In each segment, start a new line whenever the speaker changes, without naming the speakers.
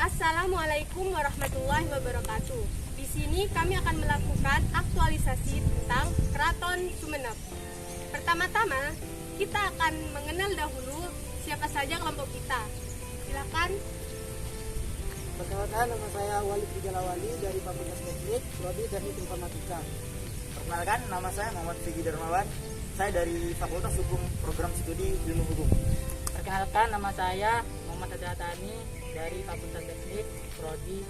Assalamualaikum warahmatullahi wabarakatuh. Di sini kami akan melakukan aktualisasi tentang Keraton Sumenep. Pertama-tama, kita akan mengenal dahulu siapa saja kelompok kita. Silakan.
Perkenalkan, nama saya Walid Wijalawali dari Fakultas Teknik, Prodi Teknik Informatika.
Perkenalkan, nama saya Muhammad Figi Darmawan. Saya dari Fakultas Hukum Program Studi Ilmu Hukum.
Perkenalkan, nama saya Muhammad Adhatani dari Fakultas Teknik, Prodi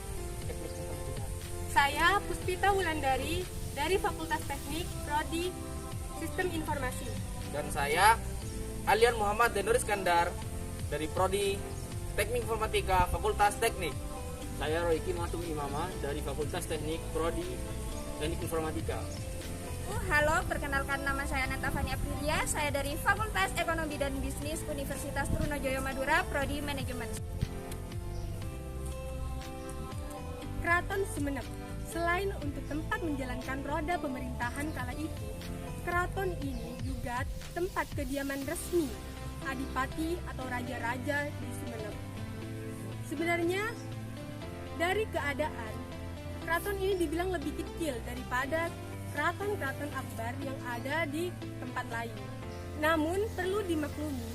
Teknik Informatika.
Saya Puspita Wulandari dari Fakultas Teknik, Prodi Sistem Informasi.
Dan saya Alian Muhammad Denur Iskandar dari Prodi Teknik Informatika, Fakultas Teknik.
Saya Royki Matum Imama dari Fakultas Teknik, Prodi Teknik Informatika.
Halo, perkenalkan nama saya Nata Fani Aprilia. Saya dari Fakultas Ekonomi dan Bisnis Universitas Trunojoyo Madura, Prodi Manajemen.
Keraton Sumenep. Selain untuk tempat menjalankan roda pemerintahan kala itu, keraton ini juga tempat kediaman resmi adipati atau raja-raja di Sumenep. Sebenarnya dari keadaan, keraton ini dibilang lebih kecil daripada keraton-keraton akbar yang ada di tempat lain. Namun perlu dimaklumi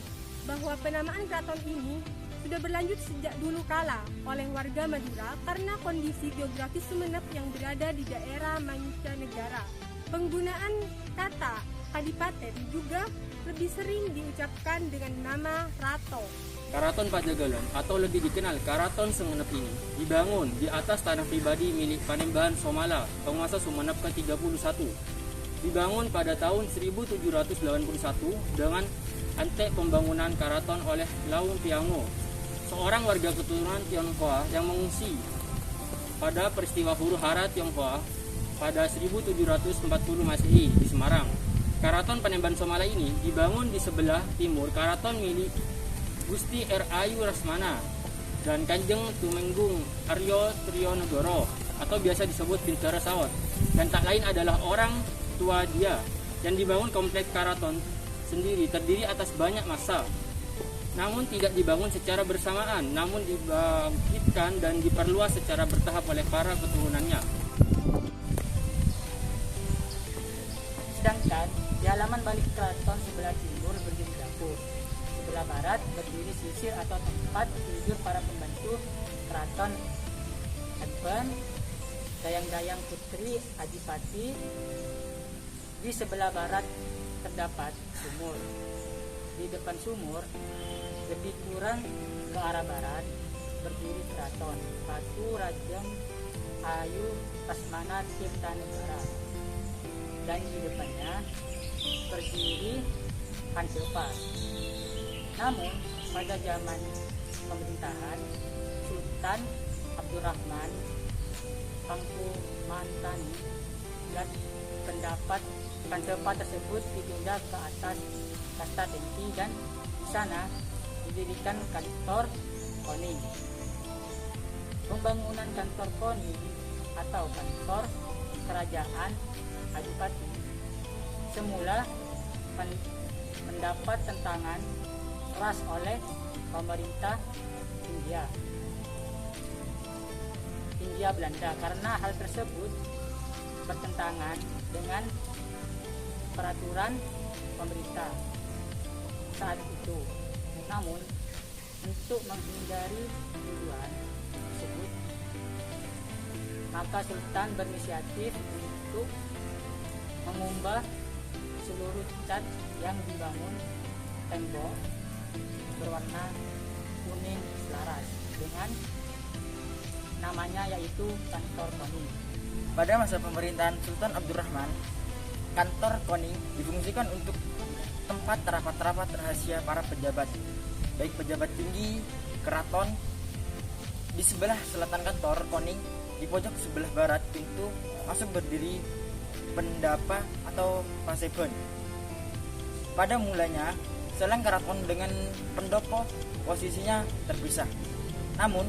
bahwa penamaan keraton ini sudah berlanjut sejak dulu kala oleh warga Madura karena kondisi geografis Sumenep yang berada di daerah mancanegara. Penggunaan kata kadipaten juga lebih sering diucapkan dengan nama Rato.
Karaton Pajagalan atau lebih dikenal Karaton Sumenep ini dibangun di atas tanah pribadi milik Panembahan Somala, penguasa Sumenep ke-31. Dibangun pada tahun 1781 dengan antek pembangunan karaton oleh Laung Piango, seorang warga keturunan Tionghoa yang mengungsi pada peristiwa huru hara Tionghoa pada 1740 Masehi di Semarang. Karaton Panembahan Somala ini dibangun di sebelah timur karaton milik Gusti R. Ayu Rasmana dan Kanjeng Tumenggung Aryo Trionegoro atau biasa disebut Bintara Sawat, dan tak lain adalah orang tua dia. Dan dibangun kompleks karaton sendiri terdiri atas banyak masa, namun tidak dibangun secara bersamaan, namun dibangkitkan dan diperluas secara bertahap oleh para keturunannya.
Sedangkan di halaman balik keraton sebelah timur berdiri dapur, sebelah barat berdiri sisir atau tempat tidur para pembantu keraton Adban, dayang-dayang putri adipati. Di sebelah barat terdapat sumur. Di depan sumur, lebih kurang ke arah barat, berdiri keraton Batu Raden Ayu Rasmana Tirtanegara, dan di depannya berdiri Pancepa. Namun pada zaman pemerintahan Sultan Abdurrahman Pangkumatani dan pendapat Pancepa tersebut dipindah ke atas kasta Tengki, dan di sana didirikan kantor Koning. Pembangunan kantor Koning atau kantor kerajaan adipati semula mendapat tentangan keras oleh pemerintah Hindia Belanda karena hal tersebut bertentangan dengan peraturan pemerintah saat itu. Namun untuk menghindari tuduhan tersebut, maka Sultan berinisiatif untuk mengubah seluruh cat yang dibangun tembok berwarna kuning selaras dengan namanya, yaitu kantor Koning.
Pada masa pemerintahan Sultan Abdurrahman, kantor Koning difungsikan untuk tempat rapat-rapat rahasia para pejabat, baik pejabat tinggi keraton. Di sebelah selatan kantor Koning, di pojok sebelah barat pintu masuk berdiri pendapa atau pasebon. Pada mulanya, selang keraton dengan pendopo posisinya terpisah. Namun,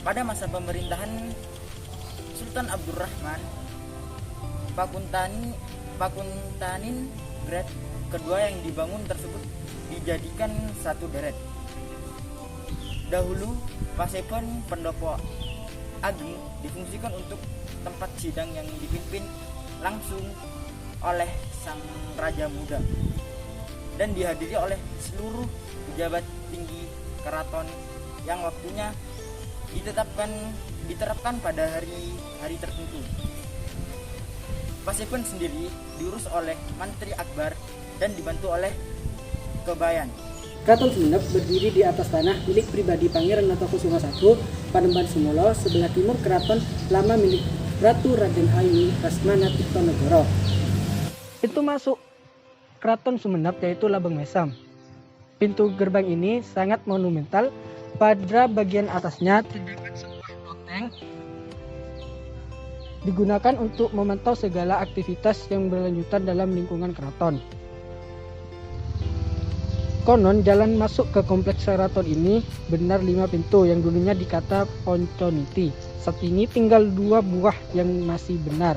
pada masa pemerintahan Sultan Abdurrahman, Pakuntanin Grad kedua yang dibangun tersebut dijadikan satu deret. Dahulu Pasepen Pendopo Ageng difungsikan untuk tempat sidang yang dipimpin langsung oleh sang raja muda dan dihadiri oleh seluruh pejabat tinggi keraton yang waktunya diterapkan pada hari tertentu. Pasepen sendiri diurus oleh Mantri Akbar dan dibantu oleh Kebayan.
Keraton Sumenep berdiri di atas tanah milik pribadi Pangeran Natakusuma I, Panembahan Sumolo, sebelah timur keraton lama milik Ratu Raden Ayu Rasmana Tirtonegoro. Pintu masuk Keraton Sumenep yaitu Labang Mesam. Pintu gerbang ini sangat monumental. Pada bagian atasnya terdapat sebuah loteng digunakan untuk memantau segala aktivitas yang berlanjutan dalam lingkungan keraton. Konon jalan masuk ke kompleks keraton ini benar 5 pintu yang dulunya dikata Ponconiti. Saat ini tinggal 2 buah yang masih benar.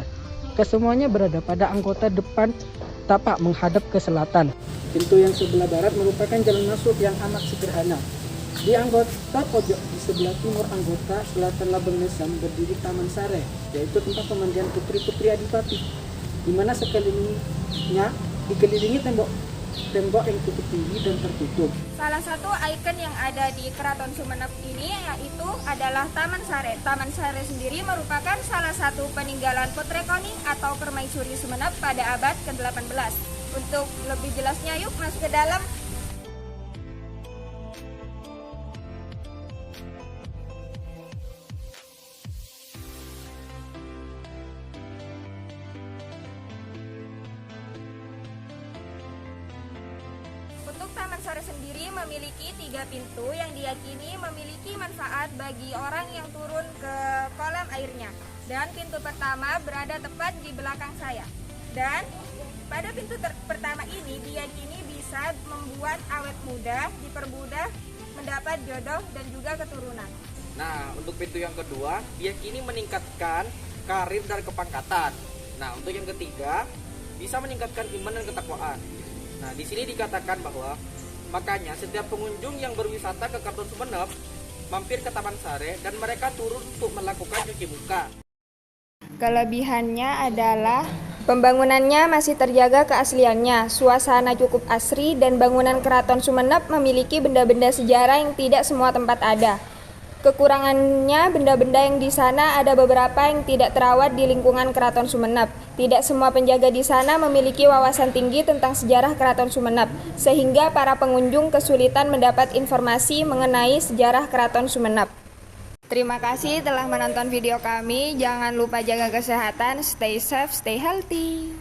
Kesemuanya berada pada anggota depan tapak menghadap ke selatan. Pintu yang sebelah barat merupakan jalan masuk yang amat sederhana. Di anggota pojok di sebelah timur anggota selatan Labang Mesam berdiri Taman Sare, yaitu tempat pemandian putri-putri Adipati, di mana sekelilingnya dikelilingi tembok yang cukup tinggi dan tertutup.
Salah satu ikon yang ada di Keraton Sumenep ini yaitu adalah Taman Sare. Taman Sare sendiri merupakan salah satu peninggalan Putri Koning atau Permaisuri Sumenep pada abad ke-18. Untuk lebih jelasnya yuk masuk ke dalam. Untuk Taman Sare sendiri memiliki 3 pintu yang diyakini memiliki manfaat bagi orang yang turun ke kolam airnya. Dan pintu pertama berada tepat di belakang saya. Dan pada pintu pertama ini diyakini bisa membuat awet muda, dipermudah mendapat jodoh dan juga keturunan.
Nah, untuk pintu yang kedua, diyakini meningkatkan karir dan kepangkatan. Nah, untuk yang ketiga, bisa meningkatkan iman dan ketakwaan. Nah, di sini dikatakan bahwa makanya setiap pengunjung yang berwisata ke Keraton Sumenep mampir ke Taman Sare dan mereka turun untuk melakukan cuci muka.
Kelebihannya adalah pembangunannya masih terjaga keasliannya, suasana cukup asri, dan bangunan Keraton Sumenep memiliki benda-benda sejarah yang tidak semua tempat ada. Kekurangannya, benda-benda yang di sana ada beberapa yang tidak terawat di lingkungan Keraton Sumenep. Tidak semua penjaga di sana memiliki wawasan tinggi tentang sejarah Keraton Sumenep, sehingga para pengunjung kesulitan mendapat informasi mengenai sejarah Keraton Sumenep. Terima kasih telah menonton video kami. Jangan lupa jaga kesehatan, stay safe, stay healthy.